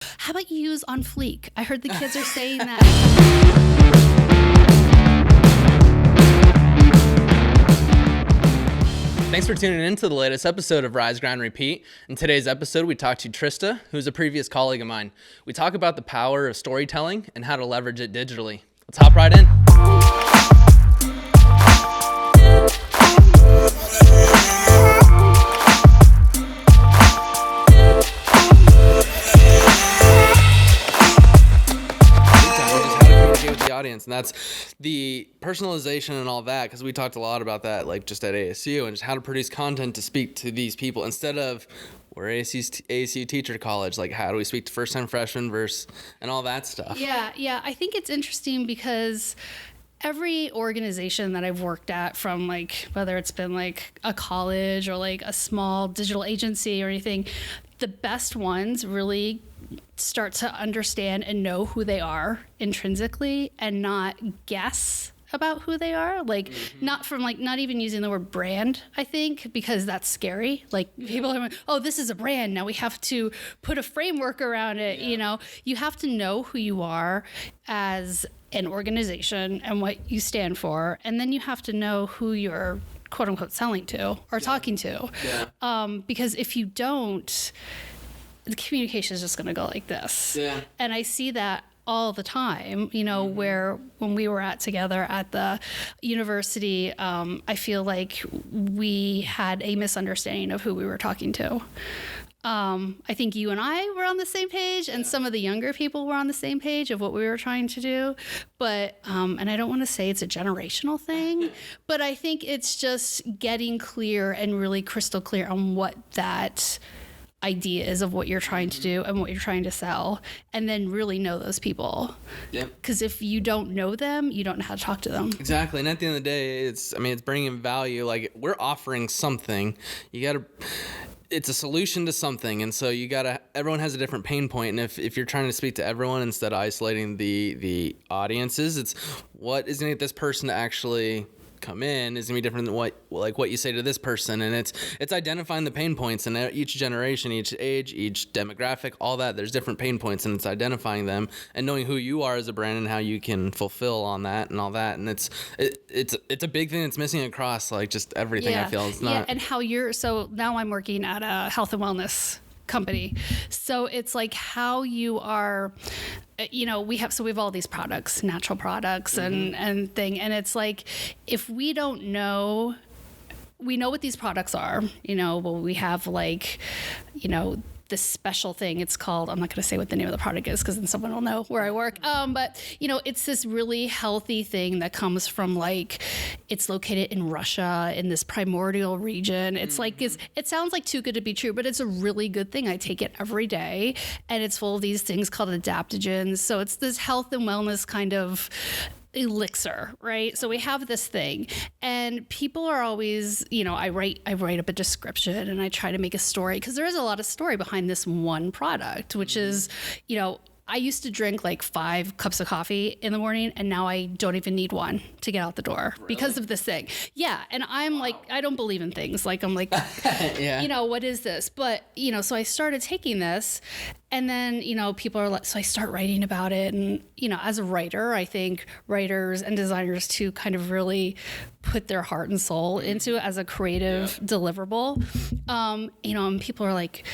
How about you use on fleek? I heard the kids are saying that. Thanks for tuning in to the latest episode of Rise, Grind, Repeat. In today's episode, we talk to Trista, who's a previous colleague of mine. We talk about the power of storytelling and how to leverage it digitally. Let's hop right in. Audience, and that's the personalization and all that, because we talked a lot about that, like just at ASU, and just how to produce content to speak to these people instead of we're ASU teacher college, like how do we speak to first-time freshmen versus and all that stuff. Yeah, I think it's interesting because every organization that I've worked at, from like whether it's been like a college or like a small digital agency or anything, the best ones really start to understand and know who they are intrinsically and not guess about who they are. Like not even using the word brand, I think, because that's scary. Like people are like, oh, this is a brand. Now we have to put a framework around it. You know, you have to know who you are as an organization and what you stand for. And then you have to know who you're quote unquote selling to or talking to. Because if you don't, the communication is just going to go like this. And I see that all the time, you know, where when we were together at the university, I feel like we had a misunderstanding of who we were talking to. I think you and I were on the same page, and some of the younger people were on the same page of what we were trying to do. But, and I don't want to say it's a generational thing, but I think it's just getting clear and really crystal clear on what that idea is of what you're trying to do and what you're trying to sell, and then really know those people. Because if you don't know them, you don't know how to talk to them. Exactly. And at the end of the day, it's bringing value. Like, we're offering something. It's a solution to something, and so everyone has a different pain point, and if you're trying to speak to everyone instead of isolating the audiences, it's what is going to get this person to actually come in is gonna be different than what you say to this person. And it's identifying the pain points, and each generation, each age, each demographic, all that, there's different pain points, and it's identifying them and knowing who you are as a brand and how you can fulfill on that and all that. And it's a big thing that's missing across like just everything. I feel it's not. And how so now I'm working at a health and wellness company, so it's like how you are, you know, we have all these products, natural products and thing, and it's like if we don't know, we know what these products are, you know, well, we have like, you know, this special thing. It's called, I'm not going to say what the name of the product is because then someone will know where I work. But you know, it's this really healthy thing that comes from like, it's located in Russia in this primordial region. It's like, it sounds like too good to be true, but it's a really good thing. I take it every day, and it's full of these things called adaptogens. So it's this health and wellness kind of elixir, right? So we have this thing, and people are always, you know, I write up a description and I try to make a story, because there is a lot of story behind this one product, which is, you know, I used to drink like 5 cups of coffee in the morning, and now I don't even need one to get out the door because of this thing. Yeah. And I'm like, I don't believe in things. Like, I'm like, you know, what is this? But, you know, so I started taking this, and then, you know, people are like, so I start writing about it. And, you know, as a writer, I think writers and designers too kind of really put their heart and soul into it as a creative deliverable. You know, and people are like,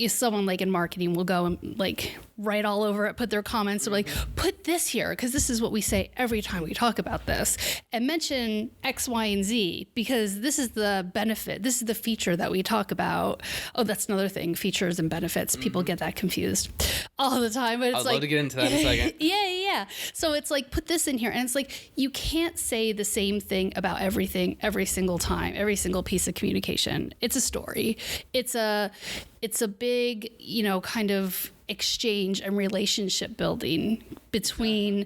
someone like in marketing will go and like write all over it, put their comments, or like, put this here, because this is what we say every time we talk about this, and mention X, Y, and Z, because this is the benefit, this is the feature that we talk about. Oh, that's another thing, features and benefits. People get that confused all the time, but it's I'd love to get into that in a second. Yeah. So it's like, put this in here, and it's like, you can't say the same thing about everything every single time, every single piece of communication. It's a story. It's a big, you know, kind of exchange and relationship building between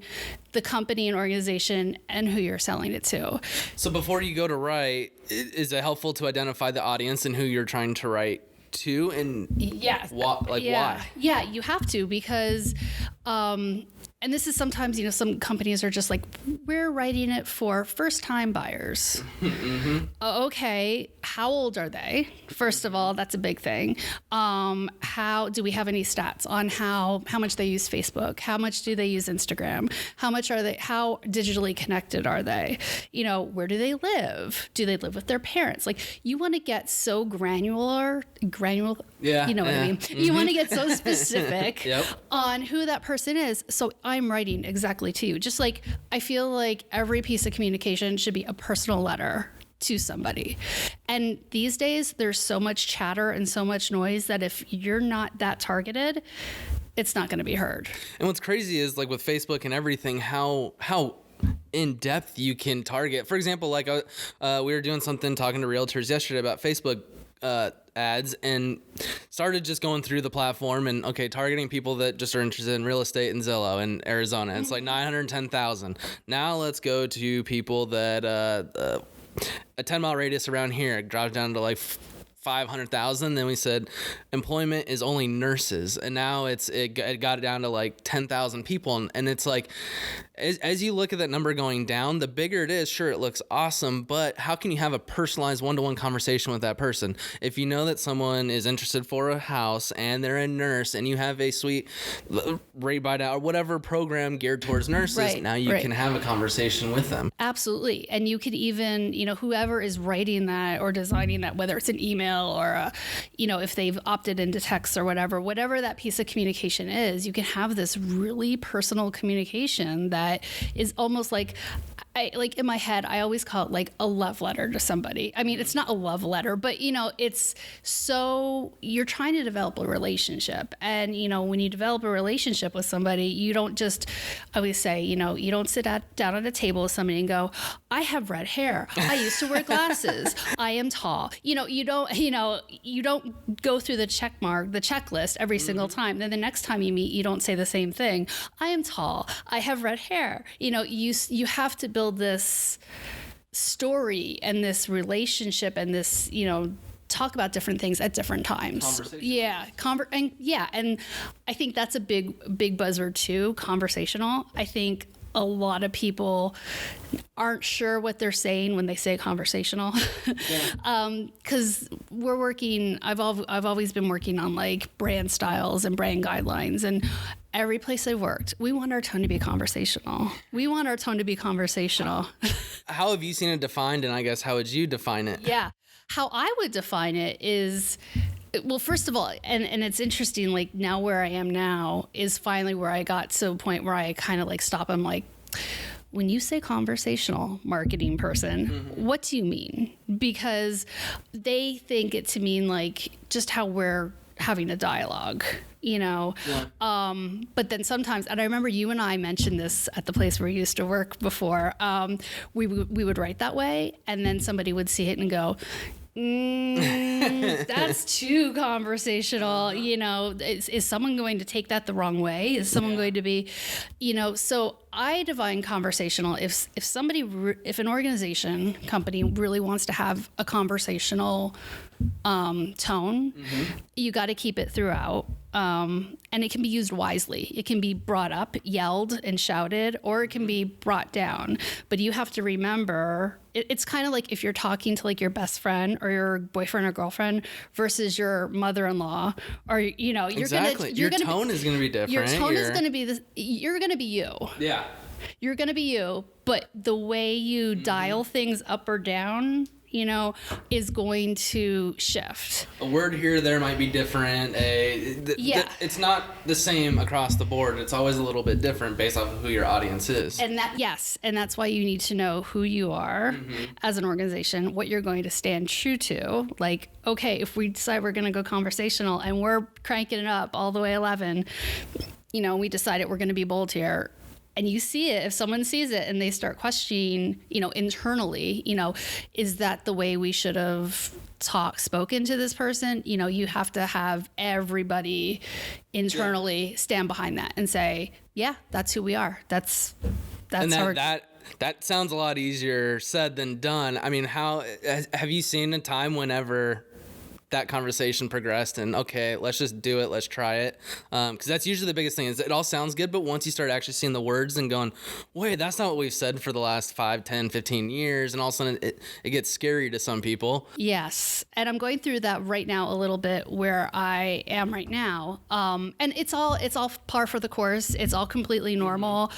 the company and organization and who you're selling it to. So before you go to write, is it helpful to identify the audience and who you're trying to write to? And why? Yeah, you have to, because and this is sometimes, some companies are just like, we're writing it for first-time buyers. Okay, how old are they? First of all, that's a big thing. How do we have any stats on how much they use Facebook? How much do they use Instagram? How digitally connected are they? Where do they live? Do they live with their parents? Like, you want to get so granular. Yeah. You know what I mean? You want to get so specific Yep. on who that person is. So I'm writing exactly to you. Just like, I feel like every piece of communication should be a personal letter to somebody. And these days there's so much chatter and so much noise that if you're not that targeted, it's not going to be heard. And what's crazy is, like, with Facebook and everything, how in depth you can target. For example, like we were doing something talking to realtors yesterday about Facebook ads, and started just going through the platform and targeting people that just are interested in real estate in Zillow in Arizona. It's like 910,000. Now let's go to people that a 10-mile radius around here. It drops down to like 500,000. Then we said employment is only nurses, and now it got it down to like 10,000 people, and it's like, as you look at that number going down, the bigger it is, sure, it looks awesome, but how can you have a personalized one-to-one conversation with that person? If you know that someone is interested for a house and they're a nurse, and you have a sweet rate by now or whatever program geared towards nurses, now you can have a conversation with them. Absolutely. And you could even, whoever is writing that or designing that, whether it's an email or, if they've opted into text or whatever that piece of communication is, you can have this really personal communication that is almost like, in my head, I always call it like a love letter to somebody. I mean, it's not a love letter, but it's so you're trying to develop a relationship. And, when you develop a relationship with somebody, you don't just, I always say, you don't sit down at a table with somebody and go, I have red hair. I used to wear glasses. I am tall. You don't go through the checklist every single time. Then the next time you meet, you don't say the same thing. I am tall. I have red hair. You have to build this story and this relationship and this, talk about different things at different times. Yeah. And I think that's a big buzzword too, conversational. I think a lot of people aren't sure what they're saying when they say conversational. Because I've always been working on like brand styles and brand guidelines, and every place I've worked, we want our tone to be conversational. How have you seen it defined, and I guess how would you define it? Yeah. How I would define it is, well, first of all, and it's interesting, like now where I am now is finally where I got to a point where I kind of like stop. I'm like, when you say conversational marketing person, what do you mean? Because they think it to mean like just how we're having a dialogue, but then sometimes, and I remember you and I mentioned this at the place where we used to work before, we would write that way, and then somebody would see it and go, that's too conversational. Is someone going to take that the wrong way? Is someone going to be, so I define conversational. If an organization, company really wants to have a conversational tone, you got to keep it throughout. And it can be used wisely. It can be brought up, yelled and shouted, or it can be brought down. But you have to remember, it's kind of like if you're talking to like your best friend or your boyfriend or girlfriend versus your mother-in-law, or you're exactly. Your tone is going to be different. Your tone is going to be this. You're going to be you. Yeah. You're going to be you, but the way you dial things up or down, is going to shift. A word here or there might be different. It's not the same across the board. It's always a little bit different based off of who your audience is. And that's why you need to know who you are as an organization, what you're going to stand true to. Like, okay, if we decide we're going to go conversational and we're cranking it up all the way 11, we decided we're going to be bold here. And you see it, if someone sees it and they start questioning, internally, is that the way we should have spoken to this person? You have to have everybody internally stand behind that and say, yeah, that's who we are. That's that sounds a lot easier said than done. I mean, how have you seen a time whenever that conversation progressed and okay, let's just do it, let's try it, because that's usually the biggest thing is it all sounds good, but once you start actually seeing the words and going, wait, that's not what we've said for the last 5, 10, 15 years, and all of a sudden it gets scary to some people. Yes, and I'm going through that right now a little bit where I am right now, and it's all par for the course. It's all completely normal.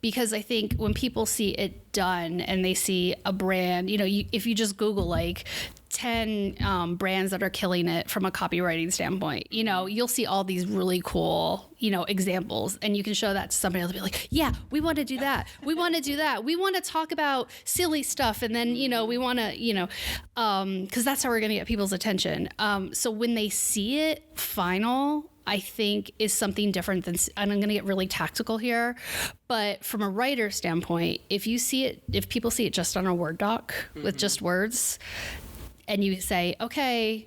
Because I think when people see it done and they see a brand, if you just Google like 10 brands that are killing it from a copywriting standpoint, you'll see all these really cool, examples, and you can show that to somebody else. They'll be like, yeah, we want to do that. We want to do that. We want to talk about silly stuff. And then, we want to, because that's how we're going to get people's attention. So when they see it final, I think is something different than, and I'm going to get really tactical here, but from a writer standpoint, if people see it just on a Word doc with just words, and you say, okay,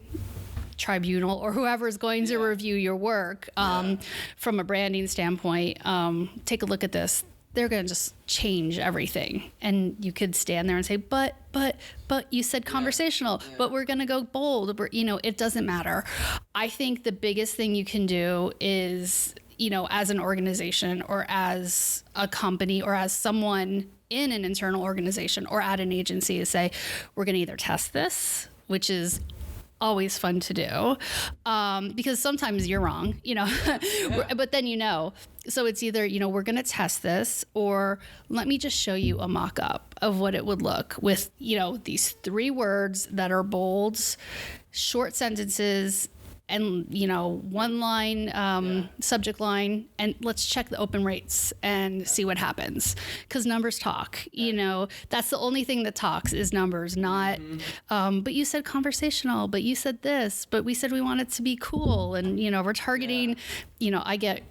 Tribunal or whoever is going to review your work, from a branding standpoint, take a look at this. They're going to just change everything. And you could stand there and say, but you said conversational, but we're going to go bold. It doesn't matter. I think the biggest thing you can do is, as an organization or as a company or as someone in an internal organization or at an agency, is say, we're going to either test this, which is always fun to do, because sometimes you're wrong, but then so it's either, we're going to test this, or let me just show you a mock-up of what it would look with, these 3 words that are bold, short sentences, and, 1 line, subject line, and let's check the open rates and see what happens. Because numbers talk, that's the only thing that talks is numbers, not, but you said conversational, but you said this, but we said we want it to be cool. And, we're targeting, I get,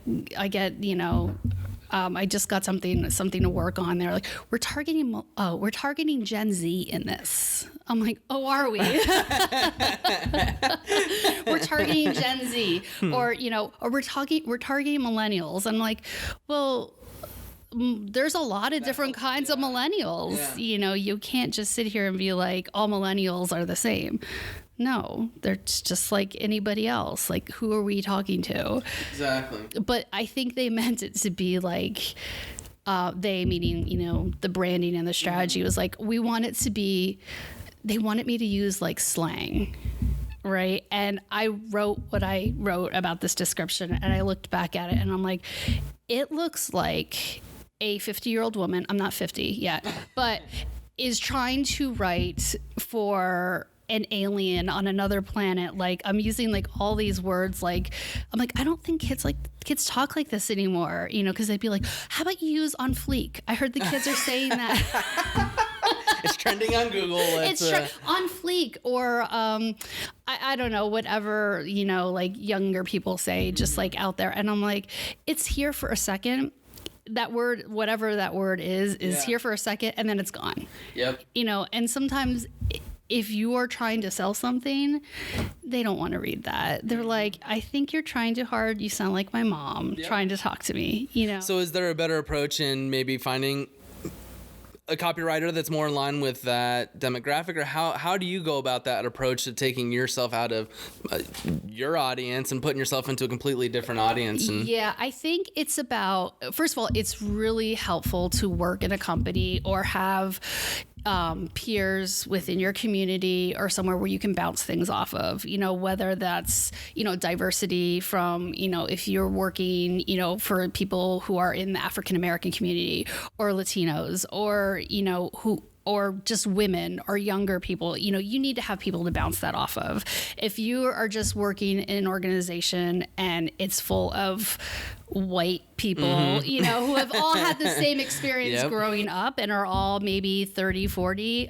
I just got something to work on there. Like, we're targeting Gen Z in this. I'm like, oh, are we? We're targeting Gen Z, or we're targeting millennials. I'm like, well, there's a lot of different kinds of millennials. You can't just sit here and be like, all millennials are the same. No, they're just like anybody else. Like, who are we talking to? Exactly. But I think they meant it to be like, they meaning, the branding and the strategy was like, we want it to be, they wanted me to use like slang, right? And I wrote what I wrote about this description, and I looked back at it and I'm like, it looks like a 50-year-old woman, I'm not 50 yet, but is trying to write for an alien on another planet. Like, I'm using like all these words, like, I'm like, I don't think kids talk like this anymore, because they'd be like, how about you use on fleek? I heard the kids are saying that. It's trending on Google. It's on fleek, or I don't know, whatever, like younger people say, just like out there. And I'm like, it's here for a second. That word, whatever that word is here for a second, and then it's gone. Yep. And sometimes if you are trying to sell something, they don't want to read that. They're like, I think you're trying too hard. You sound like my mom trying to talk to me, So is there a better approach in maybe finding a copywriter that's more in line with that demographic, or how do you go about that approach to taking yourself out of your audience and putting yourself into a completely different audience? Yeah, I think it's about, first of all, it's really helpful to work in a company or have peers within your community or somewhere where you can bounce things off of, whether that's, diversity from, if you're working, for people who are in the African American community or Latinos or, or just women or younger people, you need to have people to bounce that off of. If you are just working in an organization and it's full of white people, who have all had the same experience growing up and are all maybe 30, 40,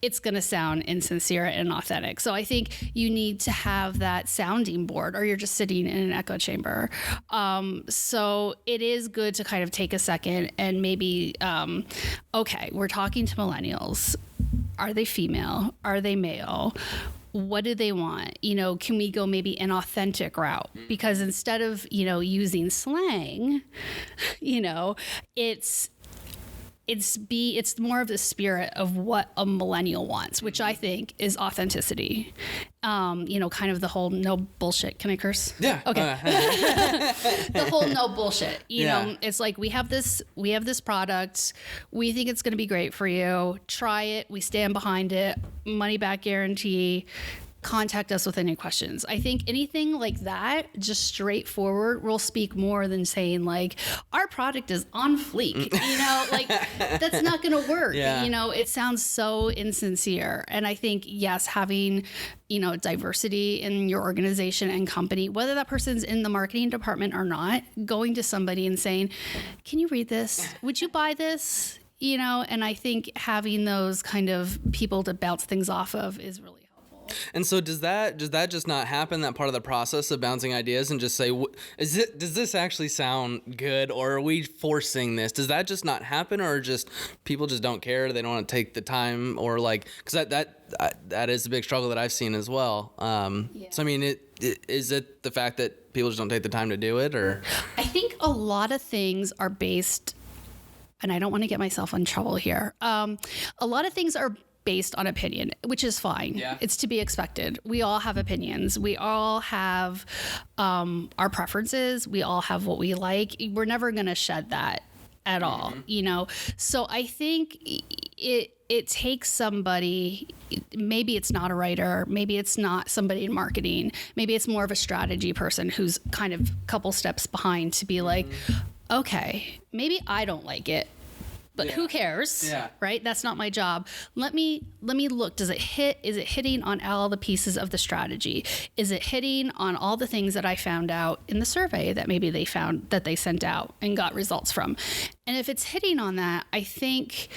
it's going to sound insincere and authentic. So I think you need to have that sounding board, or you're just sitting in an echo chamber. So it is good to kind of take a second and maybe, okay, we're talking to millennials. Are they female? Are they male? What do they want? Can we go maybe an authentic route? Because instead of, using slang, it's it's more of the spirit of what a millennial wants, which I think is authenticity. Kind of the whole no bullshit. Can I curse? Yeah. Okay. The whole no bullshit. You know, it's like we have this product. We think it's going to be great for you. Try it. We stand behind it. Money back guarantee. Contact us with any questions. I think anything like that, just straightforward, will speak more than saying like, our product is on fleek. Like that's not going to work. Yeah. It sounds so insincere. And I think, yes, having, diversity in your organization and company, whether that person's in the marketing department or not, going to somebody and saying, can you read this? Would you buy this? And I think having those kind of people to bounce things off of is really helpful. And so does that just not happen, that part of the process of bouncing ideas, and just say, does this actually sound good, or are we forcing this? Does that just not happen, or just people just don't care, they don't want to take the time, or like, because that is a big struggle that I've seen as well. So I mean, is it the fact that people just don't take the time to do it, or? I think a lot of things are based, and I don't want to get myself in trouble here. A lot of things are based on opinion, which is fine. Yeah. It's to be expected. We all have opinions. We all have our preferences. We all have what we like. We're never going to shed that at all, So I think it takes somebody, maybe it's not a writer, maybe it's not somebody in marketing, maybe it's more of a strategy person who's kind of a couple steps behind to be like, okay, maybe I don't like it, but who cares? Yeah. Right? That's not my job. Let me look. Is it hitting on all the pieces of the strategy? Is it hitting on all the things that I found out in the survey that maybe they found that they sent out and got results from? And if it's hitting on that, I think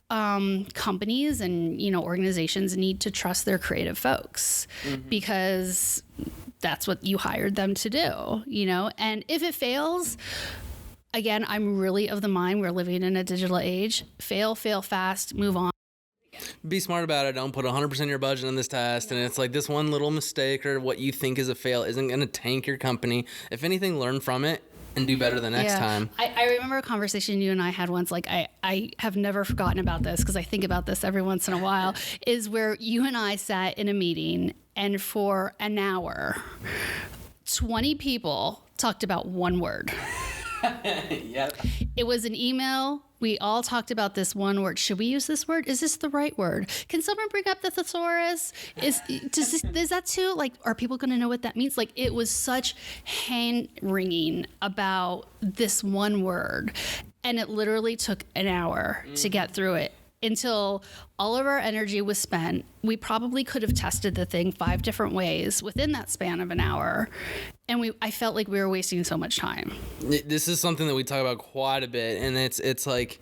companies and organizations need to trust their creative folks, because that's what you hired them to do, And if it fails, again, I'm really of the mind we're living in a digital age. Fail fast, move on. Be smart about it. Don't put 100% of your budget in this test. And it's like this one little mistake or what you think is a fail isn't going to tank your company. If anything, learn from it and do better the next time. I remember a conversation you and I had once, like I have never forgotten about this because I think about this every once in a while, is where you and I sat in a meeting and for an hour, 20 people talked about one word. Yep. It was an email. We all talked about this one word. Should we use this word? Is this the right word? Can someone bring up the thesaurus? Is that too? Like, are people going to know what that means? Like, it was such hand wringing about this one word. And it literally took an hour to get through it until all of our energy was spent. We probably could have tested the thing 5 different ways within that span of an hour. And I felt like we were wasting so much time. This is something that we talk about quite a bit. And it's like,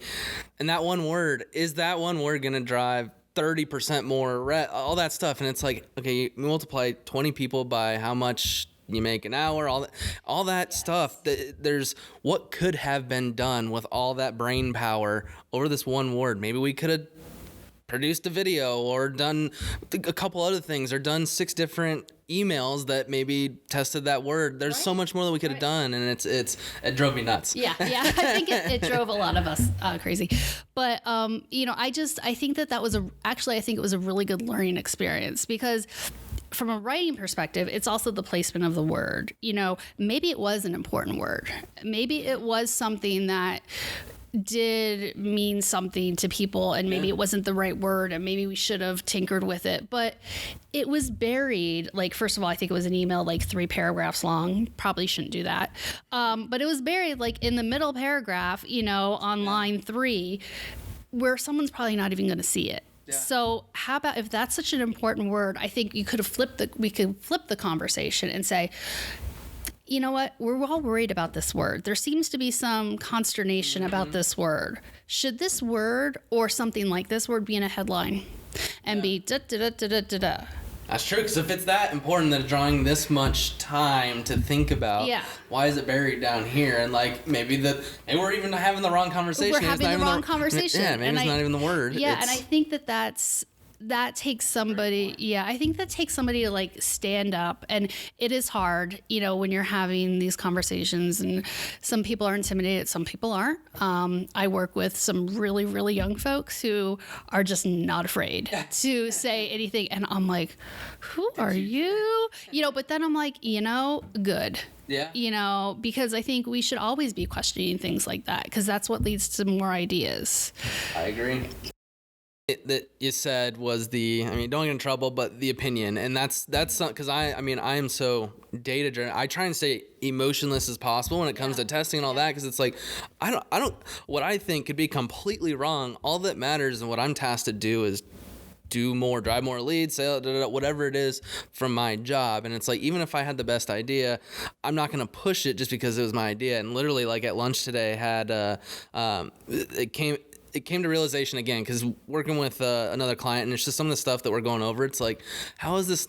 and that one word, is that one word going to drive 30% more, all that stuff? And it's like, okay, you multiply 20 people by how much you make an hour, all that stuff. There's what could have been done with all that brain power over this one word. Maybe we could have produced a video or done a couple other things or done 6 different emails that maybe tested that word. There's so much more that we could have done, and it drove me nuts. Yeah. I think it drove a lot of us crazy. But I think that was I think it was a really good learning experience, because from a writing perspective, it's also the placement of the word. Maybe it was an important word. Maybe it was something that did mean something to people, and maybe it wasn't the right word, and maybe we should have tinkered with it, but it was buried. Like, first of all, I think it was an email like 3 paragraphs long. Probably shouldn't do that. But it was buried like in the middle paragraph, on line 3, where someone's probably not even going to see it. Yeah. So how about, if that's such an important word, I think we could flip the conversation and say, you know what? We're all worried about this word. There seems to be some consternation about this word. Should this word or something like this word be in a headline and be da da da da da da? That's true, because if it's that important that it's drawing this much time to think about, why is it buried down here? And like maybe we're even having the wrong conversation. We're having the wrong conversation. Yeah, maybe it's not even the word. Yeah, and I think that's that takes somebody, I think that takes somebody to like stand up, and it is hard, when you're having these conversations, and some people are intimidated, some people aren't. I work with some really, really young folks who are just not afraid to say anything. And I'm like, who are you? But then I'm like, good. Yeah. Because I think we should always be questioning things like that, because that's what leads to more ideas. I agree. That you said was don't get in trouble, but the opinion. And that's because I am so data driven. I try and stay emotionless as possible when it comes to testing and all that, because it's like, I don't, what I think could be completely wrong. All that matters and what I'm tasked to do is do more, drive more leads, sell, whatever it is from my job. And it's like, even if I had the best idea, I'm not going to push it just because it was my idea. And literally, like at lunch today, it came to realization again, because working with another client, and it's just some of the stuff that we're going over. It's like, how is this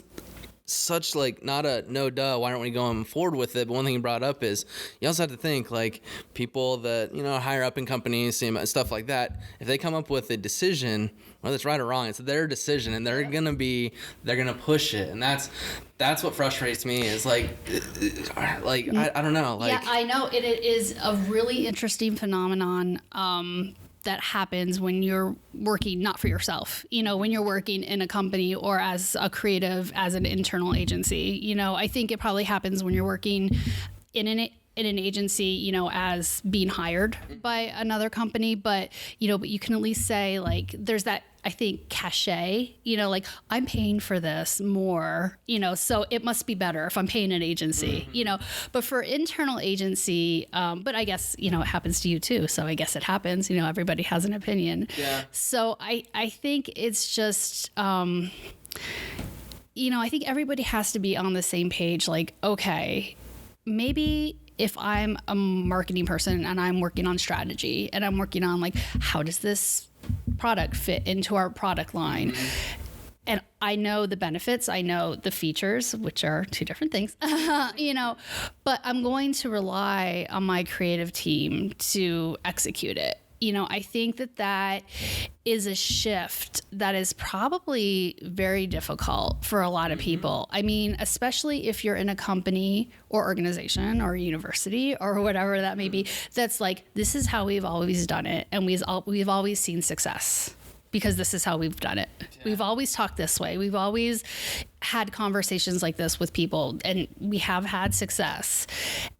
such like not a no duh, why aren't we going forward with it? But one thing you brought up is you also have to think like people that higher up in companies, stuff like that, if they come up with a decision, whether it's right or wrong, it's their decision, and they're gonna push it. And that's what frustrates me, is like I don't know, like, yeah, I know it is a really interesting phenomenon that happens when you're working not for yourself, when you're working in a company or as a creative, as an internal agency. I think it probably happens when you're working in an agency, as being hired by another company, but you can at least say like, there's that, I think, cachet, like I'm paying for this more, so it must be better if I'm paying an agency, but for internal agency, but I guess, it happens to you too. So I guess it happens, everybody has an opinion. Yeah. So I think it's just, I think everybody has to be on the same page. Like, okay, maybe if I'm a marketing person and I'm working on strategy and I'm working on like, how does this product fit into our product line? And I know the benefits, I know the features, which are two different things, but I'm going to rely on my creative team to execute it. I think that is a shift that is probably very difficult for a lot of people. I mean, especially if you're in a company or organization or university or whatever that may be, that's like, this is how we've always done it. And we've always seen success because this is how we've done it. Yeah. We've always talked this way. We've always had conversations like this with people, and we have had success.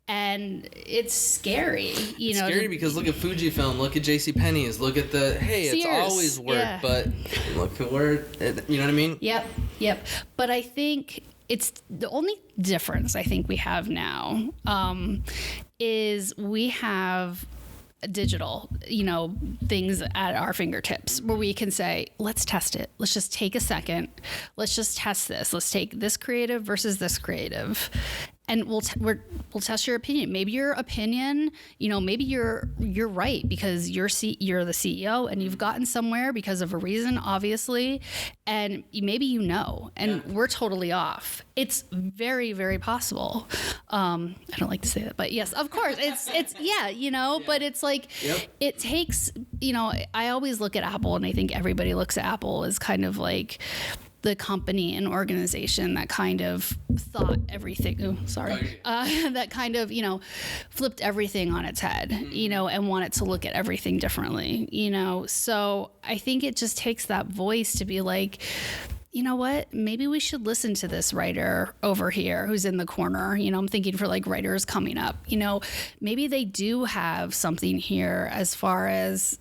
And it's scary, It's scary because look at Fujifilm, look at JCPenney's, look at Sears. It's always worked, but look at where, you know what I mean? Yep. But I think it's the only difference I think we have now is we have digital, things at our fingertips where we can say, let's test it. Let's just take a second. Let's just test this. Let's take this creative versus this creative. And we'll test your opinion. Maybe your opinion, maybe you're right because you're the CEO and you've gotten somewhere because of a reason, obviously, and maybe and we're totally off. It's very, very possible. I don't like to say that, but yes, of course, it's but it's like it takes. I always look at Apple, and I think everybody looks at Apple as kind of like the company and organization that kind of thought everything, that kind of, flipped everything on its head, and wanted to look at everything differently, So I think it just takes that voice to be like, you know what, maybe we should listen to this writer over here who's in the corner. I'm thinking for like writers coming up, maybe they do have something here as far as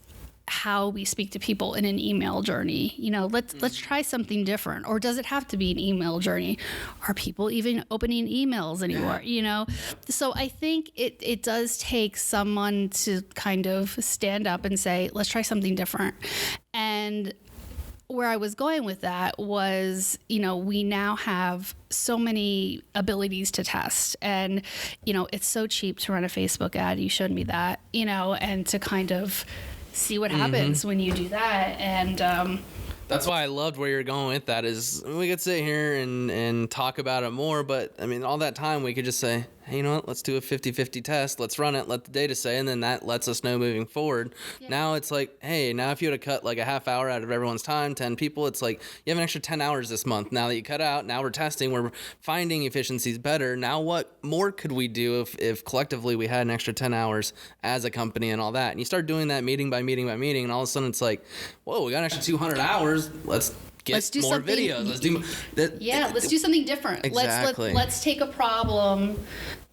how we speak to people in an email journey. Let's try something different. Or does it have to be an email journey? Are people even opening emails anymore? So I think it does take someone to kind of stand up and say, let's try something different. And where I was going with that was, we now have so many abilities to test, and, it's so cheap to run a Facebook ad. You showed me that, and to kind of see what happens when you do that. And that's why I loved where you're going with that, is we could sit here and talk about it more, but I mean, all that time we could just say, hey, you know what, let's do a 50-50 test. Let's run it, let the data say, and then that lets us know moving forward. Yeah. Now it's like, hey, now if you had to cut like a half hour out of everyone's time, 10 people, it's like you have an extra 10 hours this month. Now that you cut out, now we're testing, we're finding efficiencies better. Now what more could we do if collectively we had an extra 10 hours as a company and all that? And you start doing that meeting by meeting by meeting, and all of a sudden it's like, whoa, we got an extra 200 hours. Let's do more videos. Let's do let's do something different. Exactly. Let's take a problem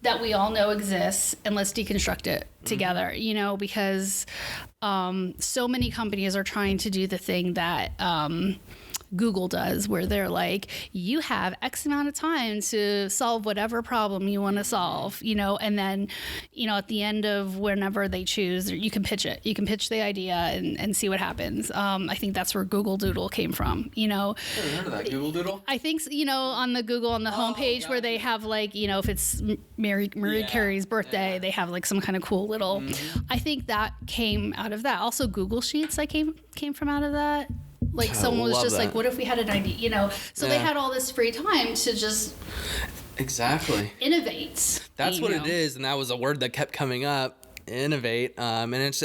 that we all know exists and let's deconstruct it together, because so many companies are trying to do the thing that Google does, where they're like, you have X amount of time to solve whatever problem you want to solve, and then, at the end of whenever they choose, you can pitch it. You can pitch the idea and see what happens. I think that's where Google Doodle came from, I never heard of that, Google Doodle? I think, on the homepage where they have like, if it's Marie Carey's birthday, they have like some kind of cool little, I think that came out of that. Also Google Sheets, came from out of that. Like someone was just like, what if we had an idea, so they had all this free time to just exactly innovate. That's what it is. And that was a word that kept coming up, innovate. And it's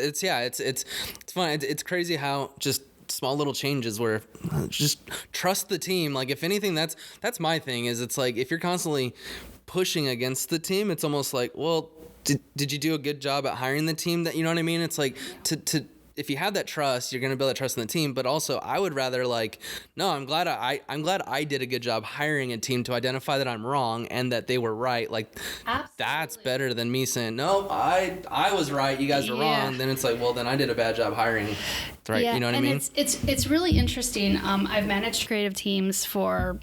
fun. It's crazy how just small little changes where just trust the team. Like if anything, that's my thing is it's like, if you're constantly pushing against the team, it's almost like, well, did you do a good job at hiring the team that, you know what I mean? It's like to if you have that trust, you're going to build that trust in the team. But also, I would rather no, I'm glad I did a good job hiring a team to identify that I'm wrong and that they were right. Like, absolutely. That's better than me saying, no, I was right, you guys were wrong. Then it's like, well, then I did a bad job hiring. Right? Yeah, you know what I mean? It's really interesting. I've managed creative teams for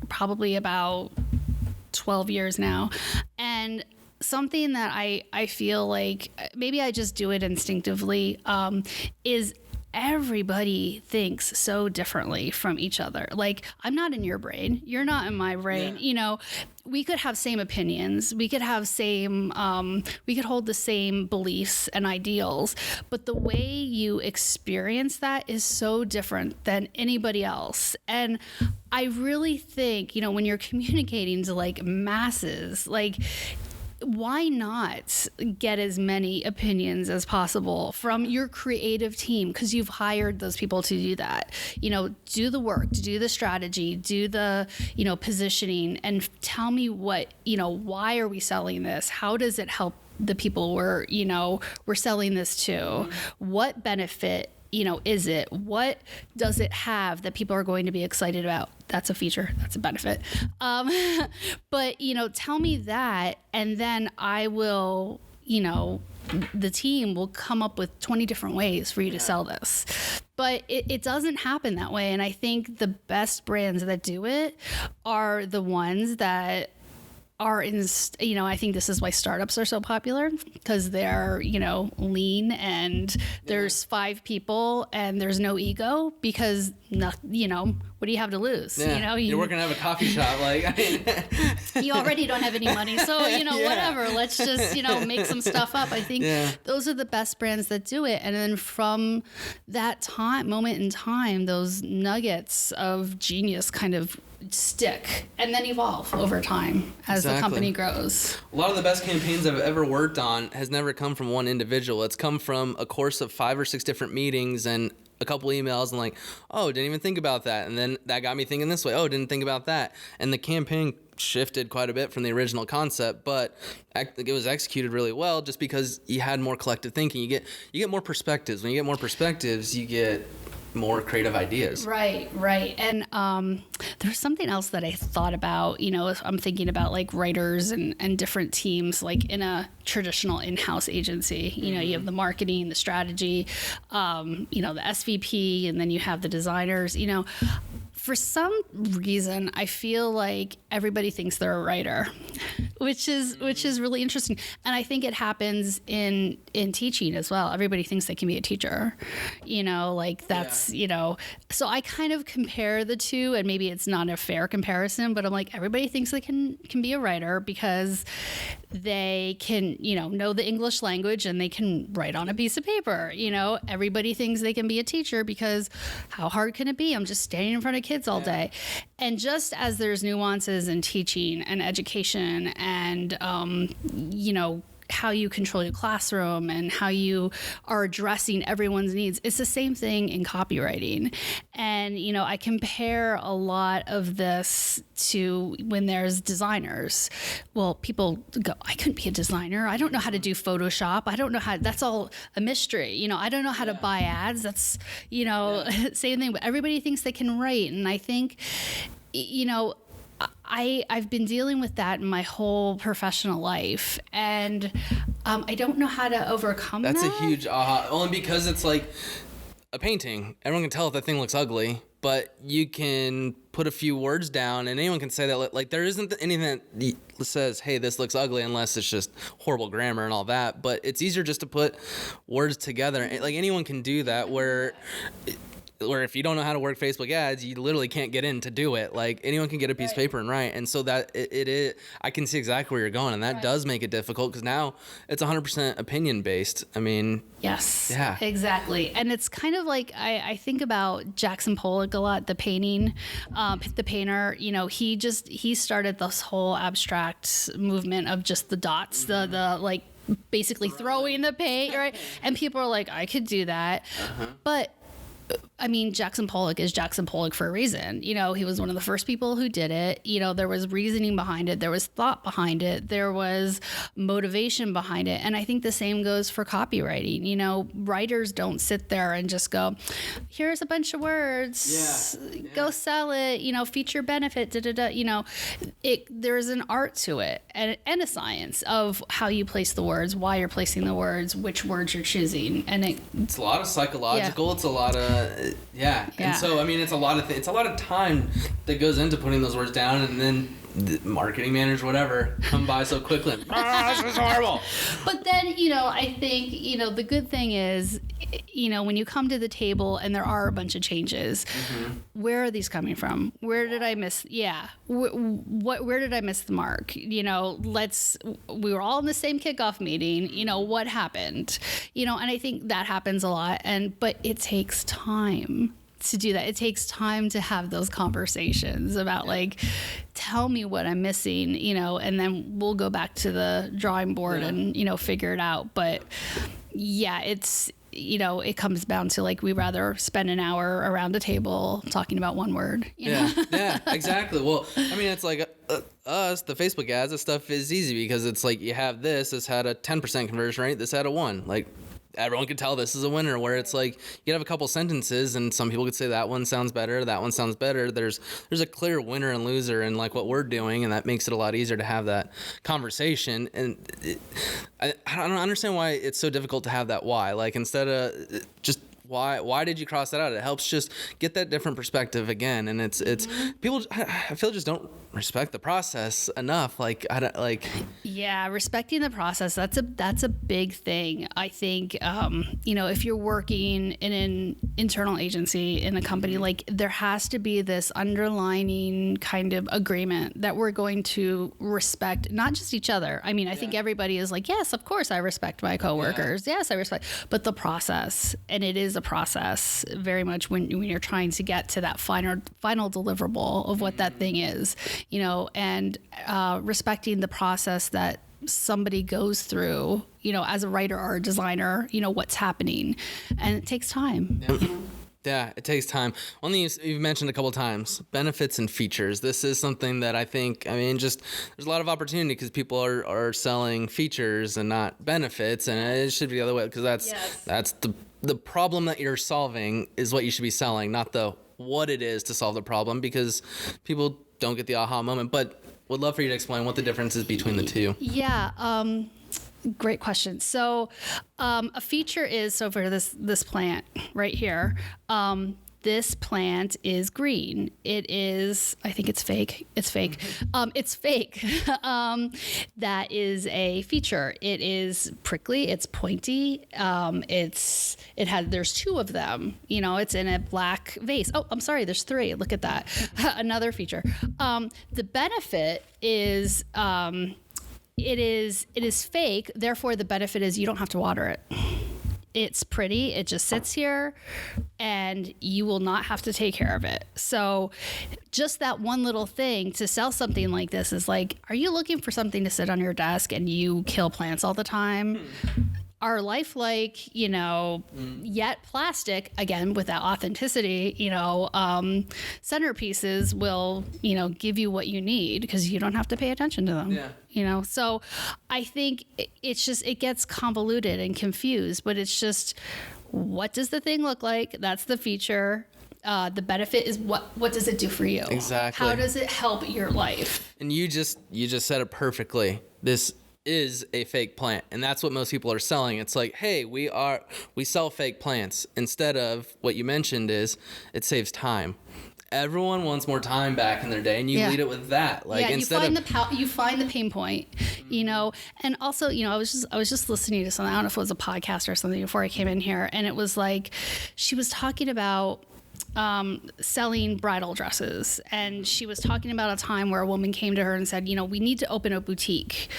probably about 12 years now, and something that I feel like maybe I just do it instinctively is everybody thinks so differently from each other. Like, I'm not in your brain. You're not in my brain. Yeah. We could have same opinions. We could have we could hold the same beliefs and ideals, but the way you experience that is so different than anybody else. And I really think, when you're communicating to like masses, like, why not get as many opinions as possible from your creative team? Because you've hired those people to do that. Do the work, do the strategy, do the, positioning, and tell me what, why are we selling this? How does it help the people we're selling this to? What benefit is it? What does it have that people are going to be excited about? That's a feature. That's a benefit. But, tell me that, and then I will, the team will come up with 20 different ways for you to sell this. But it doesn't happen that way. And I think the best brands that do it are the ones that are I think this is why startups are so popular, because they're, lean and there's 5 people and there's no ego because, what do you have to lose? Yeah. You're working out of a coffee shop. You already don't have any money. So, whatever, let's just, make some stuff up. I think those are the best brands that do it. And then from that moment in time, those nuggets of genius kind of stick and then evolve over time as the company grows. A lot of the best campaigns I've ever worked on has never come from one individual. It's come from a course of 5 or 6 different meetings and a couple emails and didn't even think about that. And then that got me thinking this way. Oh, didn't think about that. And the campaign shifted quite a bit from the original concept, but it was executed really well just because you had more collective thinking. You get more perspectives. When you get more perspectives, you get more creative ideas. Right. And there's something else that I thought about, I'm thinking about like writers and different teams, like in a traditional in-house agency, you have the marketing, the strategy, the SVP, and then you have the designers, for some reason, I feel like everybody thinks they're a writer, which is really interesting. And I think it happens in teaching as well. Everybody thinks they can be a teacher, that's, so I kind of compare the two, and maybe it's not a fair comparison, but I'm like, everybody thinks they can be a writer because They can, know the English language and they can write on a piece of paper. Everybody thinks they can be a teacher because how hard can it be? I'm just standing in front of kids all day. And just as there's nuances in teaching and education and, how you control your classroom and how you are addressing everyone's needs. It's the same thing in copywriting. And, I compare a lot of this to when there's designers. Well, people go, I couldn't be a designer. I don't know how to do Photoshop. I don't know how, that's all a mystery. I don't know how to buy ads. That's, same thing, but everybody thinks they can write. And I think, I've been dealing with that in my whole professional life, and I don't know how to overcome that. That's a huge aha, only because it's like a painting. Everyone can tell if that thing looks ugly, but you can put a few words down, and anyone can say that. Like, there isn't anything that says, hey, this looks ugly, unless it's just horrible grammar and all that, but it's easier just to put words together. Like, anyone can do that, where if you don't know how to work Facebook ads, you literally can't get in to do it. Like, anyone can get a piece of paper and write. And so that it is, I can see exactly where you're going. And that does make it difficult because now it's 100% opinion based. I mean, yes, yeah, exactly. And it's kind of like, I think about Jackson Pollock a lot, the painter, he started this whole abstract movement of just the dots, the like basically throwing the paint, right? And people are like, I could do that. But I mean, Jackson Pollock is Jackson Pollock for a reason. He was one of the first people who did it. There was reasoning behind it. There was thought behind it. There was motivation behind it. And I think the same goes for copywriting. Writers don't sit there and just go, here's a bunch of words, go sell it, feature benefit, there's an art to it and a science of how you place the words, why you're placing the words, which words you're choosing. And it's a lot of psychological. It's a lot of and so I mean, it's a lot of time that goes into putting those words down, and then the marketing manager, whatever, come by so quickly. This is horrible. But then, I think, the good thing is, when you come to the table and there are a bunch of changes, where are these coming from? Where did I miss? Yeah. Where did I miss the mark? We were all in the same kickoff meeting, what happened? And I think that happens a lot. But it takes time to do that. It takes time to have those conversations about tell me what I'm missing, and then we'll go back to the drawing board and, figure it out. But yeah, it's, it comes down to we rather spend an hour around a table talking about one word. Yeah, exactly. Well, I mean, it's like us, the Facebook ads, this stuff is easy because it's like you have this had a 10% conversion rate, this had a 1%. Everyone could tell this is a winner, where it's like you have a couple sentences and some people could say that one sounds better, that one sounds better. There's a clear winner and loser in what we're doing, and that makes it a lot easier to have that conversation. And I don't understand why it's so difficult to have that why. Instead of just why did you cross that out? It helps just get that different perspective again. And it's people, I feel, just don't respect the process enough. Yeah, respecting the process, that's a big thing. I think, if you're working in an internal agency in a company, there has to be this underlining kind of agreement that we're going to respect not just each other. I mean, I think everybody is yes, of course I respect my coworkers. Yes, I respect, but the process, and it is a process very much when you're trying to get to that final deliverable of what that thing is, and respecting the process that somebody goes through, as a writer or a designer, what's happening, and it takes time. Yeah, it takes time. One thing you've mentioned a couple of times, benefits and features. This is something that I think, there's a lot of opportunity because people are selling features and not benefits, and it should be the other way, because that's the problem that you're solving is what you should be selling, not what it is to solve the problem, because people don't get the aha moment. But would love for you to explain what the difference is between the two. Yeah. Great question. So a feature is, for this plant right here, this plant is green. It is, I think it's fake. It's fake. It's fake. That is a feature. It is prickly. It's pointy. There's 2 of them. It's in a black vase. Oh, I'm sorry. There's 3. Look at that. Another feature. The benefit is, it is fake. Therefore, the benefit is you don't have to water it. It's pretty. It just sits here and you will not have to take care of it. So just that one little thing to sell something like this is like, are you looking for something to sit on your desk and you kill plants all the time? Are lifelike, yet plastic, again, with that authenticity, centerpieces will, give you what you need because you don't have to pay attention to them. Yeah. So I think it gets convoluted and confused, but it's just, what does the thing look like? That's the feature. The benefit is what does it do for you? Exactly. How does it help your life? And you just said it perfectly. This is a fake plant, and that's what most people are selling. It's like, hey, we sell fake plants, instead of what you mentioned is it saves time. Everyone wants more time back in their day, and you lead it with that. Like, instead you find the pain point, and also, I was just listening to something. I don't know if it was a podcast or something before I came in here, and it was like she was talking about selling bridal dresses, and she was talking about a time where a woman came to her and said, we need to open a boutique.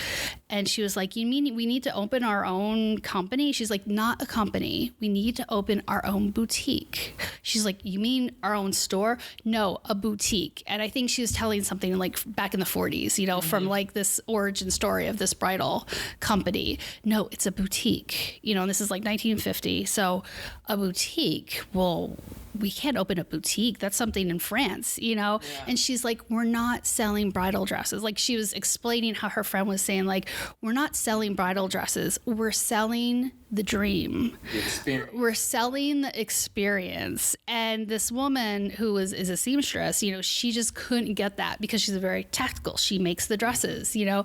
And she was like, you mean we need to open our own company? She's like, not a company. We need to open our own boutique. She's like, you mean our own store? No, a boutique. And I think she was telling something like back in the 40s, from like this origin story of this bridal company. No, it's a boutique, and this is like 1950. So a boutique, well, we can't open a boutique. That's something in France, Yeah. And she's like, we're not selling bridal dresses. Like, she was explaining how her friend was saying, like, we're not selling bridal dresses. We're selling the dream. The experience. We're selling the experience. And this woman who is a seamstress, she just couldn't get that because she's very tactical. She makes the dresses, Yeah.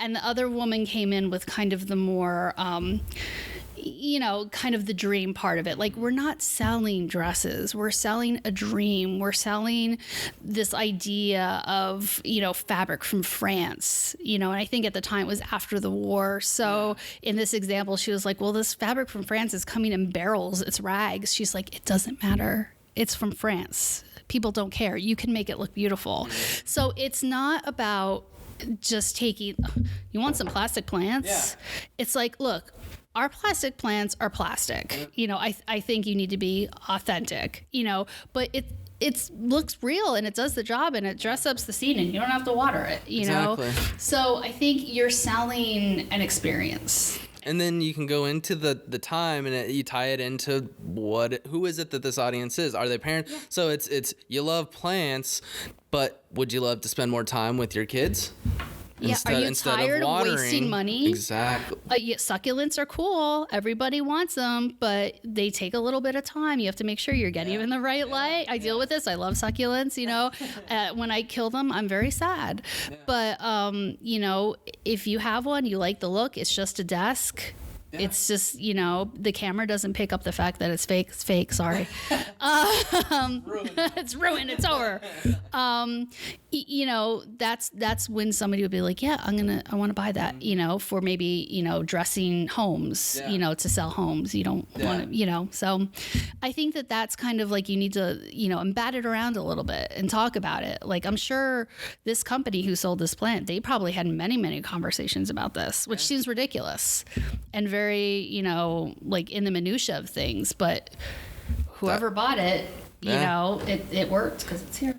And the other woman came in with kind of the more, kind of the dream part of it. Like, we're not selling dresses. We're selling a dream. We're selling this idea of, fabric from France, and I think at the time it was after the war. So in this example, she was like, well, this fabric from France is coming in barrels. It's rags. She's like, it doesn't matter. It's from France. People don't care. You can make it look beautiful. So it's not about just taking, you want some plastic plants? Yeah. It's like, look, our plastic plants are plastic. I think you need to be authentic, but it looks real and it does the job and it dress ups the scene and you don't have to water it, Exactly. So I think you're selling an experience. And then you can go into the time and you tie it into who is it that this audience is? Are they parents? Yeah. So it's you love plants, but would you love to spend more time with your kids? Are you tired of wasting money? Exactly. Succulents are cool. Everybody wants them, but they take a little bit of time. You have to make sure you're getting them in the right light. I deal with this. I love succulents. When I kill them, I'm very sad. Yeah. But, if you have one, you like the look, it's just a desk. Yeah. It's just, the camera doesn't pick up the fact that it's fake. It's fake. Sorry. It's ruined. It's over. That's when somebody would be like, yeah, I want to buy that, for maybe, dressing homes, to sell homes. You don't want to, so I think that's kind of like, you need to, and bat it around a little bit and talk about it. Like, I'm sure this company who sold this plant, they probably had many, many conversations about this, which seems ridiculous and very, like in the minutia of things, but whoever bought it, it worked because it's here.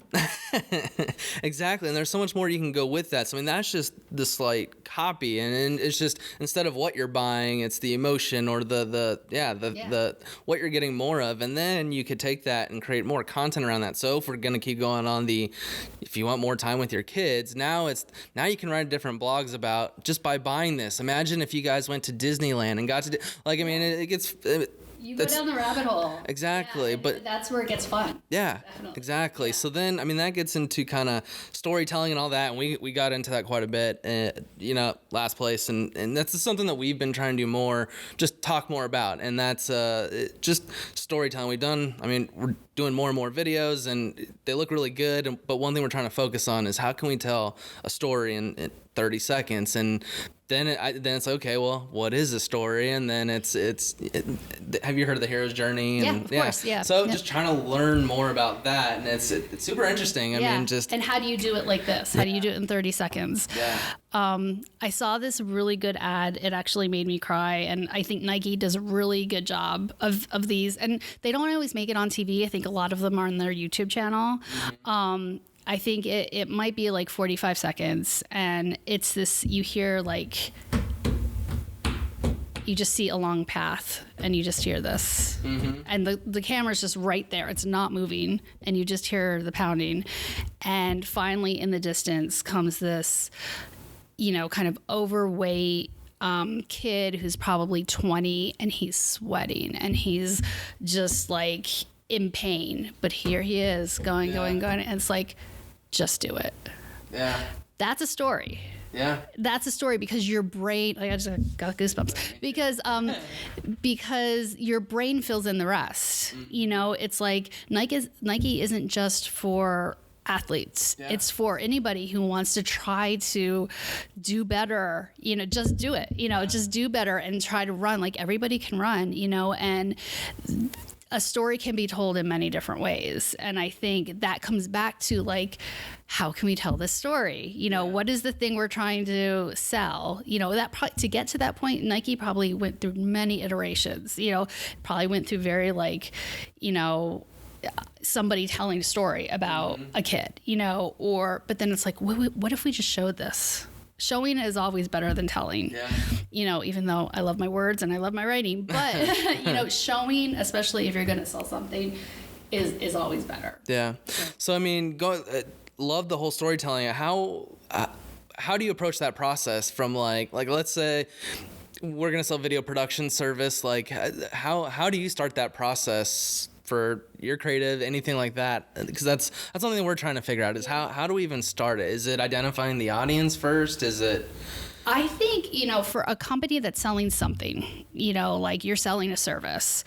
Exactly. And there's so much more you can go with that. So, that's just the slight copy. And it's just, instead of what you're buying, it's the emotion or the what you're getting more of. And then you could take that and create more content around that. So if we're going to keep going on if you want more time with your kids, now you can write different blogs about just by buying this. Imagine if you guys went to Disneyland and got to, it gets... You go down the rabbit hole. Exactly. But that's where it gets fun. Yeah, definitely. Exactly. Yeah. So then, that gets into kind of storytelling and all that. And we got into that quite a bit, last place. And that's something that we've been trying to do more, just talk more about. And that's just storytelling. We're doing more and more videos, and they look really good. But one thing we're trying to focus on is how can we tell a story in 30 seconds, and then it's okay. Well, what is a story? And then it's have you heard of the hero's journey? And, of course. Yeah. So just trying to learn more about that, and it's super interesting. I mean, just and how do you do it like this? How do you do it in 30 seconds? Yeah. I saw this really good ad. It actually made me cry, and I think Nike does a really good job of these. And they don't always make it on TV. I think a lot of them are on their YouTube channel. I think it might be like 45 seconds, and it's this, you hear like, you just see a long path, and you just hear this. And the camera's just right there. It's not moving, and you just hear the pounding. And finally, in the distance comes this, kind of overweight kid who's probably 20, and he's sweating, and he's just like in pain. But here he is going, and it's like, just do it. Yeah. That's a story. Yeah. That's a story, because your brain, like, I just got goosebumps, because your brain fills in the rest. It's like Nike isn't just for athletes. Yeah. It's for anybody who wants to try to do better. Just do it. Just do better and try to run like everybody can run, and a story can be told in many different ways. And I think that comes back to like, how can we tell this story? What is the thing we're trying to sell? To get to that point, Nike probably went through many iterations, probably went through very like, somebody telling a story about a kid, but then it's like, what if we just showed this? Showing is always better than telling, even though I love my words and I love my writing, but, showing, especially if you're going to sell something, is always better. Yeah. So, I mean, love the whole storytelling. How do you approach that process from like, let's say we're going to sell video production service. Like how do you start that process for your creative, anything like that? Because that's something we're trying to figure out is how do we even start it? Is it identifying the audience first? Is it? I think, for a company that's selling something, like you're selling a service,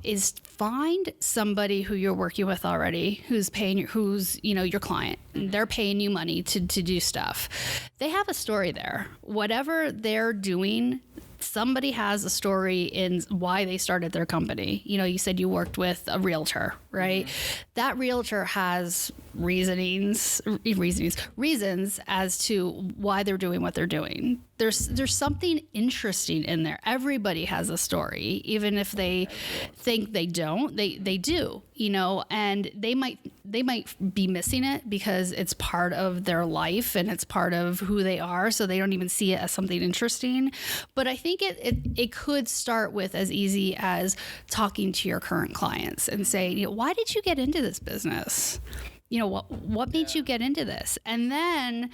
is find somebody who you're working with already, who's your client. They're paying you money to do stuff. They have a story there. Whatever they're doing, somebody has a story in why they started their company. You said you worked with a realtor, right? That realtor has reasons as to why they're doing what they're doing. There's something interesting in there. Everybody has a story, even if they think they don't. They do, and they might be missing it because it's part of their life and it's part of who they are, so they don't even see it as something interesting. But I think it could start with as easy as talking to your current clients and say, why did you get into this business? What made you get into this? And then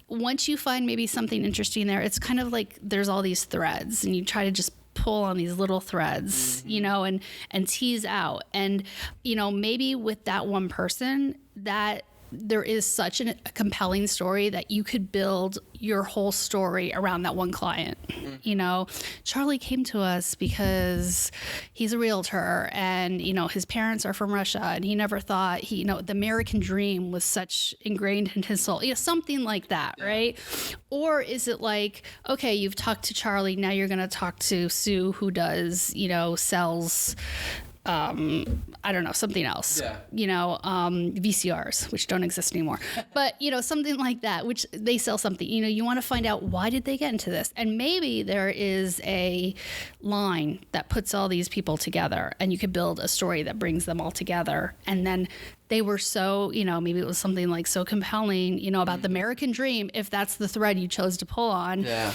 once you find maybe something interesting there, it's kind of like there's all these threads, and you try to just pull on these little threads, and tease out. And, maybe with that one person, that there is such a compelling story that you could build your whole story around that one client. Charlie came to us because he's a realtor, and, his parents are from Russia, and he never thought the American dream was such ingrained in his soul, something like that, right? Or is it like, okay, you've talked to Charlie, now you're going to talk to Sue, who does, sells I don't know, something else, VCRs, which don't exist anymore, but, something like that, which they sell something, you want to find out, why did they get into this? And maybe there is a line that puts all these people together, and you could build a story that brings them all together. And then they were so, maybe it was something like so compelling, about the American dream, if that's the thread you chose to pull on. Yeah.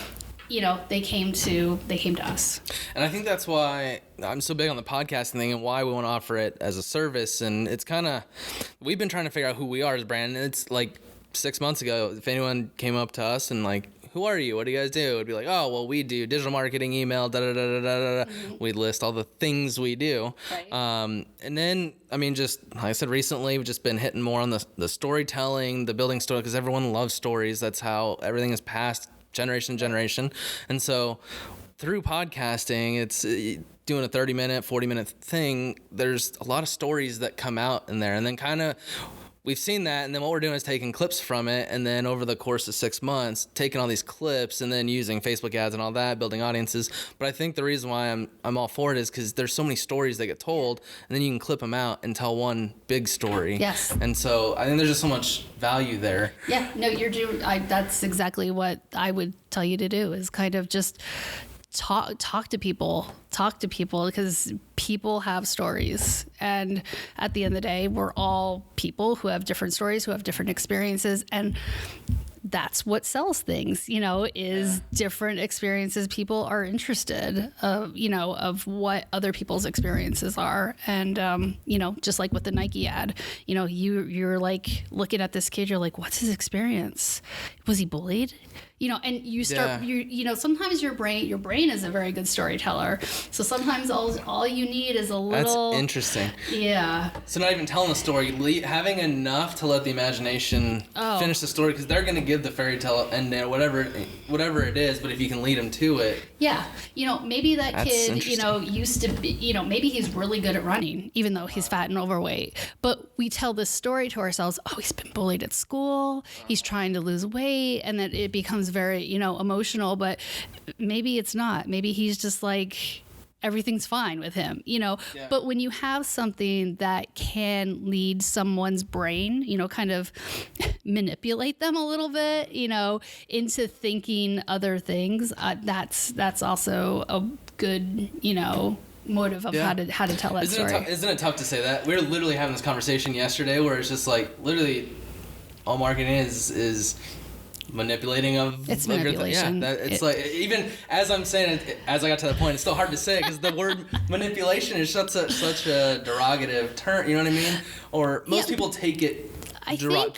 They came to us. And I think that's why I'm so big on the podcasting thing, and why we want to offer it as a service. And it's kind of, we've been trying to figure out who we are as a brand. And it's like 6 months ago, if anyone came up to us and like, who are you? What do you guys do? It'd be like, oh, well, we do digital marketing, email, da-da-da-da-da-da. We'd list all the things we do. Right. And then, just like I said, recently, we've just been hitting more on the storytelling, the building story, because everyone loves stories. That's how everything is passed generation to generation. And so through podcasting, it's doing a 30-minute, 40-minute thing. There's a lot of stories that come out in there, and then kind of we've seen that, and then what we're doing is taking clips from it, and then over the course of 6 months, taking all these clips and then using Facebook ads and all that, building audiences. But I think the reason why I'm all for it is because there's so many stories that get told, and then you can clip them out and tell one big story. Yes. And so I think there's just so much value there. Yeah, no, you're doing. That's exactly what I would tell you to do. Is kind of just talk to people because people have stories, and at the end of the day, we're all people who have different stories, who have different experiences, and that's what sells things, is different experiences. People are interested of what other people's experiences are. And, just like with the Nike ad, you're like looking at this kid, you're like, what's his experience? Was he bullied? And you start, sometimes your brain is a very good storyteller. So sometimes all you need is a little. That's interesting. Yeah. So not even telling the story, having enough to let the imagination finish the story, because they're going to give the fairy tale end there, whatever it is. But if you can lead them to it. Yeah. Maybe that That's kid, used to be, maybe he's really good at running, even though he's fat and overweight. But we tell this story to ourselves, he's been bullied at school, he's trying to lose weight, and that it becomes very, emotional, but maybe it's not. Maybe he's just like, everything's fine with him, But when you have something that can lead someone's brain, kind of manipulate them a little bit, into thinking other things, that's also a good, motive of how to tell that story. Isn't it tough to say that? We were literally having this conversation yesterday where it's just like, literally all marketing is manipulating of. It's manipulation. Yeah, it's like, even as I'm saying it, as I got to that point, it's still hard to say because the word manipulation is such a derogative term. You know what I mean? Or most people take it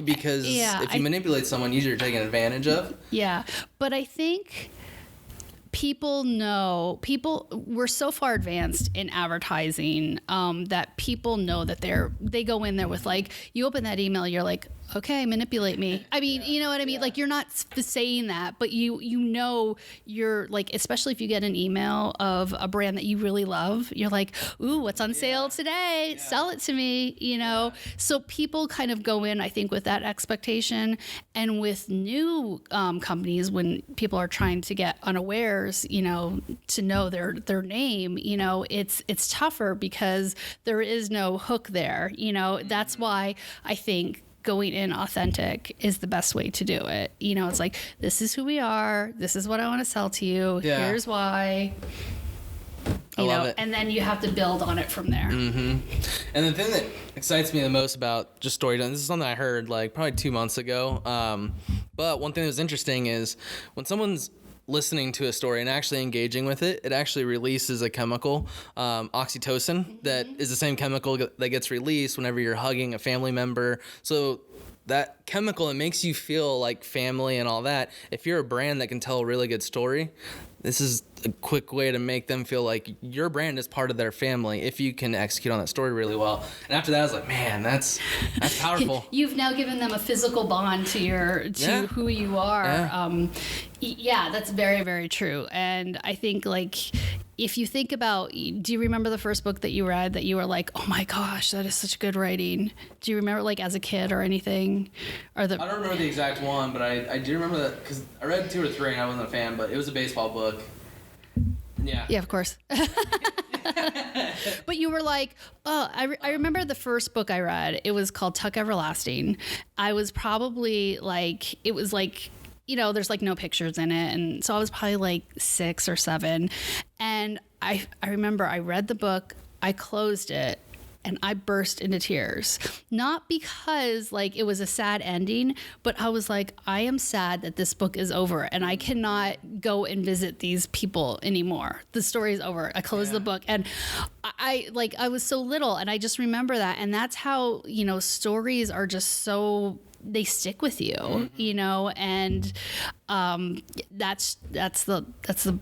because if you manipulate someone, usually you're taking advantage of. Yeah, but I think we're so far advanced in advertising that people know that they go in there with, like, you open that email, you're like, okay, manipulate me. I mean, you know what I mean? Like, you're not saying that, but you're like, especially if you get an email of a brand that you really love, you're like, ooh, what's on sale today? Yeah. Sell it to me, So people kind of go in, I think, with that expectation. And with new companies, when people are trying to get unawares, to know their name, it's tougher because there is no hook there. That's why I think going in authentic is the best way to do it. It's like, this is who we are. This is what I want to sell to you. Yeah. Here's why. I love it. And then you have to build on it from there. Mm-hmm. And the thing that excites me the most about just storytelling, this is something I heard like probably 2 months ago. But one thing that was interesting is when someone's listening to a story and actually engaging with it, it actually releases a chemical, Oxytocin, that is the same chemical that gets released whenever you're hugging a family member. So that chemical, it makes you feel like family and all that. If you're a brand that can tell a really good story, this is a quick way to make them feel like your brand is part of their family if you can execute on that story really well. And after that, I was like, man, that's powerful. You've now given them a physical bond to who you are. Yeah, that's very, very true. And I think, like, if you think about, do you remember the first book that you read that you were like, oh my gosh, that is such good writing? Do you remember, like, as a kid or anything? I don't remember the exact one, but I do remember that because I read 2 or 3 and I wasn't a fan, but it was a baseball book. Yeah. Yeah, of course. But you were like, I remember the first book I read. It was called Tuck Everlasting. I was probably like, it was like, there's like no pictures in it. And so I was probably like 6 or 7. And I remember I read the book, I closed it, and I burst into tears. Not because like it was a sad ending, but I was like, I am sad that this book is over and I cannot go and visit these people anymore. The story's over. I closed the book, and I was so little, and I just remember that. And that's how, stories are just so, they stick with you, and that's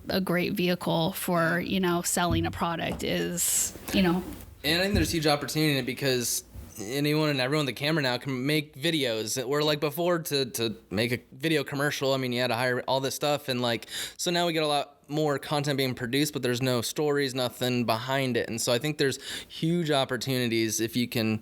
a great vehicle for, selling a product is, And I think there's huge opportunity in it because anyone and everyone with the camera now can make videos. Where like before to make a video commercial, I mean, you had to hire all this stuff, and like, so now we get a lot more content being produced, but there's no stories, nothing behind it. And so I think there's huge opportunities if you can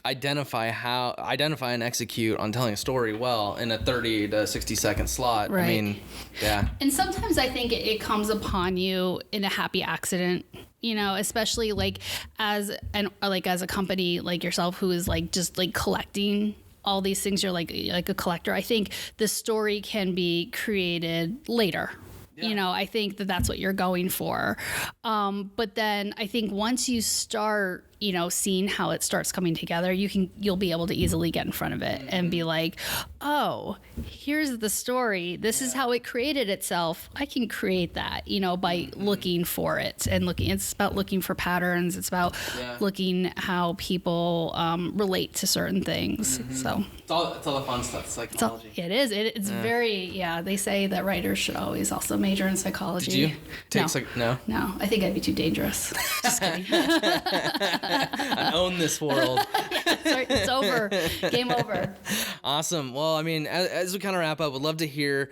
identify and execute on telling a story well in a 30 to 60 second slot. Right. I mean, yeah. And sometimes I think it comes upon you in a happy accident, you know, especially like as a company like yourself who is like just like collecting all these things. You're like a collector. I think the story can be created later. Yeah. You know, I think that's what you're going for. But then I think once you start, you know, seeing how it starts coming together, you'll be able to easily get in front of it and be like, oh, here's the story. This is how it created itself. I can create that, you know, by looking for it and looking. It's about looking for patterns. It's about looking how people relate to certain things. So it's all the fun stuff, psychology. It is. It's very, they say that writers should always also major in psychology. Did you take No, I think I'd be too dangerous. Just kidding. I own this world. It's over. Game over. Awesome. Well, I mean, as we kind of wrap up, would love to hear,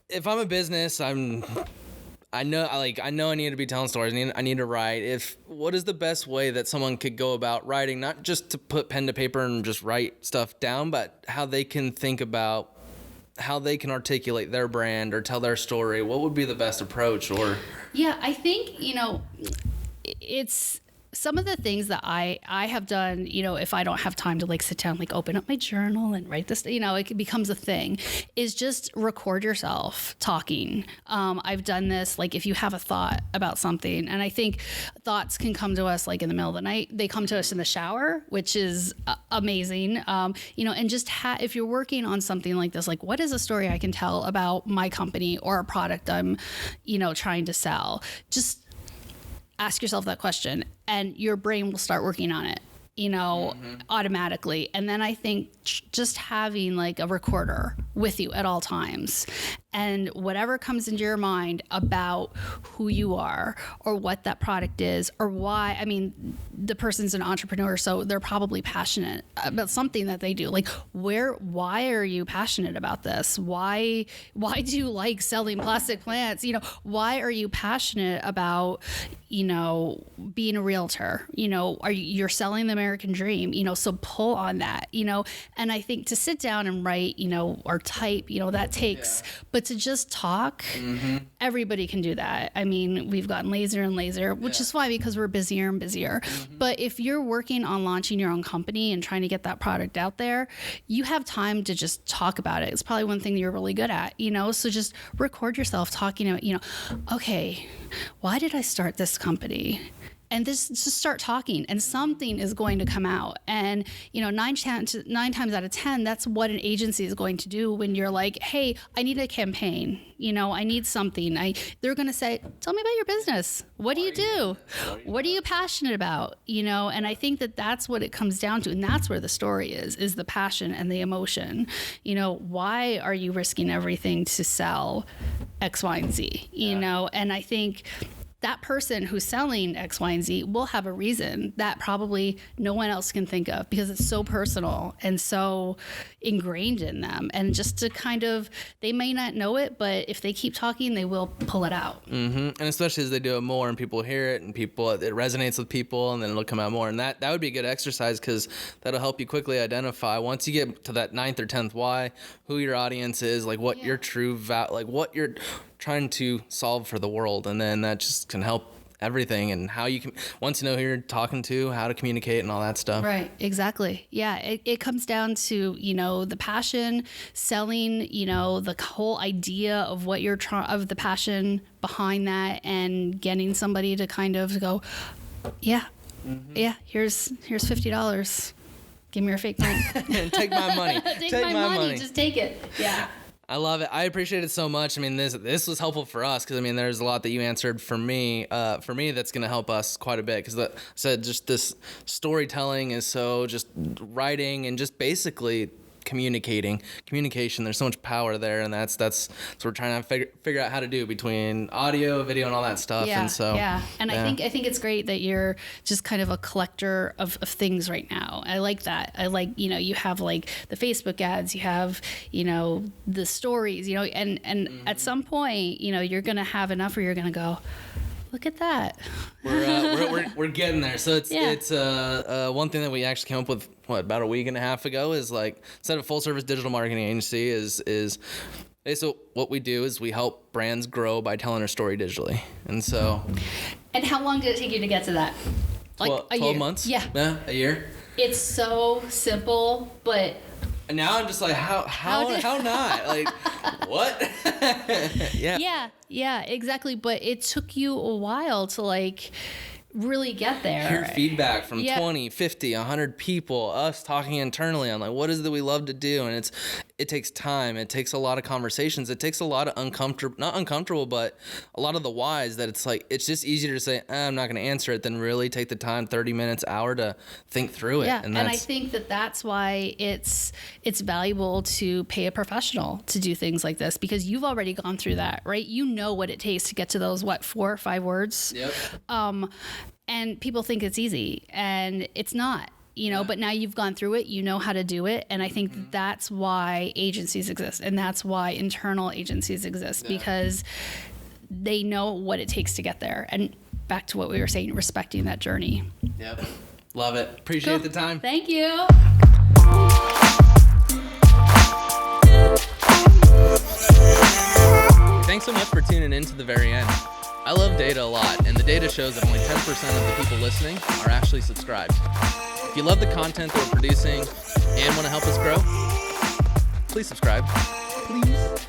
if I'm a business, I know I need to be telling stories. I need to write. What is the best way that someone could go about writing, not just to put pen to paper and just write stuff down, but how they can think about how they can articulate their brand or tell their story? What would be the best approach? Or I think, you know, it's some of the things that I have done, you know, if I don't have time to like sit down, like open up my journal and write this, you know, it becomes a thing, is just record yourself talking. I've done this, like if you have a thought about something, and I think thoughts can come to us like in the middle of the night. They come to us in the shower, which is amazing. You know, and just if you're working on something like this, like what is a story I can tell about my company or a product I'm, you know, trying to sell? Just ask yourself that question and your brain will start working on it, you know, automatically. And then I think just having like a recorder with you at all times, and whatever comes into your mind about who you are or what that product is or why. I mean, the person's an entrepreneur, so they're probably passionate about something that they do. Like why are you passionate about this? Why do you like selling plastic plants? You know, why are you passionate about, you know, being a realtor? You know, you're selling the American dream, you know, so pull on that, you know. And I think to sit down and write, you know, or type, you know, that takes, but to just talk, everybody can do that. I mean, we've gotten lazier and lazier, which is why, because we're busier and busier. But if you're working on launching your own company and trying to get that product out there, you have time to just talk about it. It's probably one thing you're really good at, you know, so just record yourself talking about, you know, okay, why did I start this company? And just start talking, and something is going to come out. And, you know, 9 times out of 10, that's what an agency is going to do when you're like, hey, I need a campaign. You know, I need something. They're going to say, tell me about your business. What do you do? What are you passionate about? You know, and I think that that's what it comes down to. And that's where the story is the passion and the emotion. You know, why are you risking everything to sell X, Y, and Z? You know, and I think that person who's selling X, Y, and Z will have a reason that probably no one else can think of, because it's so personal and so ingrained in them. And just to kind of, they may not know it, but if they keep talking, they will pull it out. And especially as they do it more and people hear it and it resonates with people, and then it'll come out more. And that would be a good exercise, because that'll help you quickly identify, once you get to that 9th or 10th why, who your audience is, like what your true like what you're trying to solve for the world. And then that just can help everything, and how you can, once you know who you're talking to, how to communicate and all that stuff. Right, exactly. Yeah, it comes down to, you know, the passion, selling, you know, the whole idea of what you're of the passion behind that, and getting somebody to kind of go, here's $50. Give me your fake money. Take my money. Take my money. Just take it. Yeah. I love it. I appreciate it so much. I mean, this was helpful for us, because I mean, there's a lot that you answered for me. That's going to help us quite a bit, because I said just this storytelling is so just writing and just basically communication. There's so much power there, and that's what we're trying to figure out how to do between audio, video, and all that stuff. Yeah, and so and I think it's great that you're just kind of a collector of things right now. I like that. I like, you have like the Facebook ads, you have, the stories, and at some point, you're going to have enough where you're going to go, look at that. We're getting there. So it's one thing that we actually came up with about a week and a half ago is like, instead of full service digital marketing agency is so what we do is we help brands grow by telling their story digitally. And so. And how long did it take you to get to that? Like 12 months? Yeah. A year. It's so simple, but. And now I'm just like, how not? Like, what? Yeah, exactly. But it took you a while to like really get there. Hear feedback from 20, 50, 100 people, us talking internally on like, what is it that we love to do? And it takes time. It takes a lot of conversations. It takes a lot of not uncomfortable, but a lot of the whys that it's like, it's just easier to say, I'm not going to answer it than really take the time, 30 minutes, hour to think through it. Yeah. And I think that's why it's valuable to pay a professional to do things like this, because you've already gone through that, right? You know what it takes to get to those, 4 or 5 words. Yep. And people think it's easy, and it's not, but now you've gone through it, you know how to do it. And I think that's why agencies exist, and that's why internal agencies exist, because they know what it takes to get there. And back to what we were saying, respecting that journey. Yep. Love it. Appreciate the time. Thank you. Thanks so much for tuning in to the very end. I love data a lot, and the data shows that only 10% of the people listening are actually subscribed. If you love the content that we're producing and want to help us grow, please subscribe. Please.